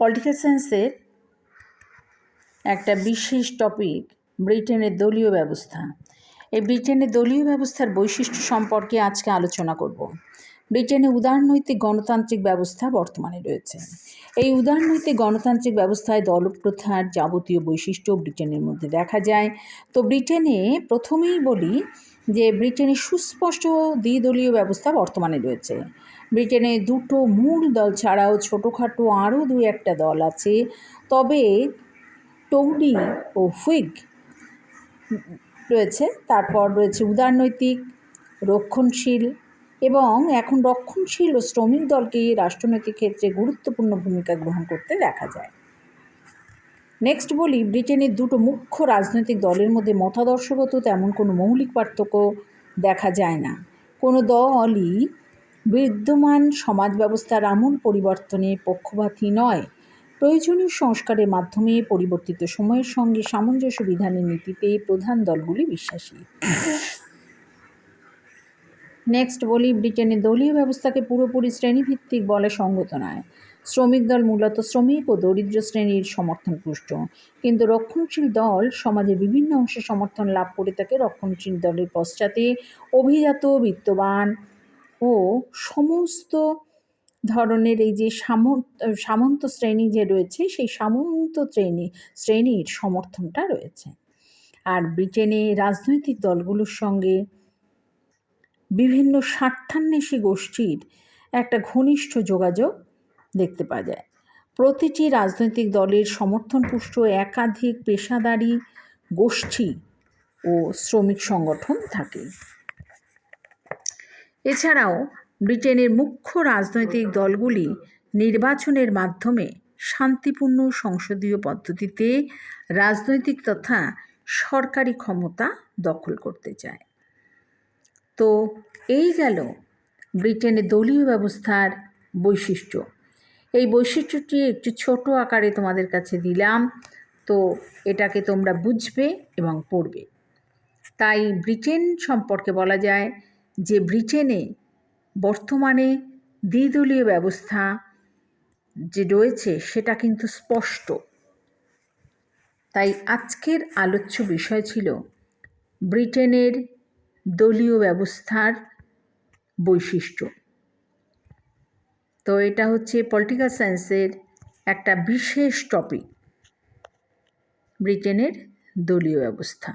Political সায়েন্সের একটা বিশেষ টপিক ব্রিটেনের দলীয় ব্যবস্থা। এই ব্রিটেনের দলীয় ব্যবস্থার বৈশিষ্ট্য সম্পর্কে আজকে আলোচনা করব। ব্রিটেনে উদারনৈতিক গণতান্ত্রিক ব্যবস্থা বর্তমানে রয়েছে। এই উদারনৈতিক গণতান্ত্রিক ব্যবস্থায় দলপ্রথার যাবতীয় বৈশিষ্ট্য ব্রিটেনের মধ্যে দেখা যায়। তো ব্রিটেনে প্রথমেই বলি যে ব্রিটেনে সুস্পষ্ট দ্বিদলীয় ব্যবস্থা বর্তমানে রয়েছে। ব্রিটেনে দুটো মূল দল ছাড়াও ছোটোখাটো আরও দু একটা দল আছে, তবে টৌরি ও হুইগ রয়েছে। তারপর রয়েছে উদারনৈতিক, রক্ষণশীল এবং এখন রক্ষণশীল ও শ্রমিক দলকে রাষ্ট্রনৈতিক ক্ষেত্রে গুরুত্বপূর্ণ ভূমিকা গ্রহণ করতে দেখা যায়। নেক্সট বলি, ব্রিটেনের দুটো মুখ্য রাজনৈতিক দলের মধ্যে মতাদর্শগত তেমন কোনো মৌলিক পার্থক্য দেখা যায় না। কোনো দলই বিদ্যমান সমাজ ব্যবস্থার আমূল পরিবর্তনে পক্ষপাতী নয়। প্রয়োজনীয় সংস্কারের মাধ্যমে পরিবর্তিত সময়ের সঙ্গে সামঞ্জস্য বিধানের নীতিতে প্রধান দলগুলি বিশ্বাসী। নেক্সট বলি, ব্রিটেনের দলীয় ব্যবস্থাকে পুরোপুরি শ্রেণীভিত্তিক বলে সঙ্গত নয়। শ্রমিক দল মূলত শ্রমিক ও দরিদ্র শ্রেণীর সমর্থন পুষ্ট, কিন্তু রক্ষণশীল দল সমাজের বিভিন্ন অংশে সমর্থন লাভ করে থাকে। রক্ষণশীল দলের পশ্চাতে অভিজাত, বিত্তবান ও সমস্ত ধরনের এই যে সামন্ত শ্রেণী যে রয়েছে, সেই সামন্ত শ্রেণীর সমর্থনটা রয়েছে। আর ব্রিটেনে রাজনৈতিক দলগুলোর সঙ্গে বিভিন্ন স্বার্থান্বেষী গোষ্ঠীর একটা ঘনিষ্ঠ যোগাযোগ দেখতে পাওয়া যায়। প্রতিটি রাজনৈতিক দলের সমর্থনপুষ্ট একাধিক পেশাদারি গোষ্ঠী ও শ্রমিক সংগঠন থাকে। এছাড়াও ব্রিটেনের মুখ্য রাজনৈতিক দলগুলি নির্বাচনের মাধ্যমে শান্তিপূর্ণ সংসদীয় পদ্ধতিতে রাজনৈতিক তথা সরকারি ক্ষমতা দখল করতে চায়। তো এই গেল ব্রিটেনের দলীয় ব্যবস্থার বৈশিষ্ট্য। এই বৈশিষ্ট্যটি একটু ছোট আকারে তোমাদের কাছে দিলাম, তো এটাকে তোমরা বুঝবে এবং পড়বে। তাই ব্রিটেন সম্পর্কে বলা যায় যে ব্রিটেনে বর্তমানে দ্বিদলীয় ব্যবস্থা যে রয়েছে সেটা কিন্তু স্পষ্ট। তাই আজকের আলোচ্য বিষয় ছিল ব্রিটেনের দলীয় ব্যবস্থার বৈশিষ্ট্য। তো এটা হচ্ছে পলিটিক্যাল সায়েন্সের একটা বিশেষ টপিক, ব্রিটেনের দলীয় ব্যবস্থা।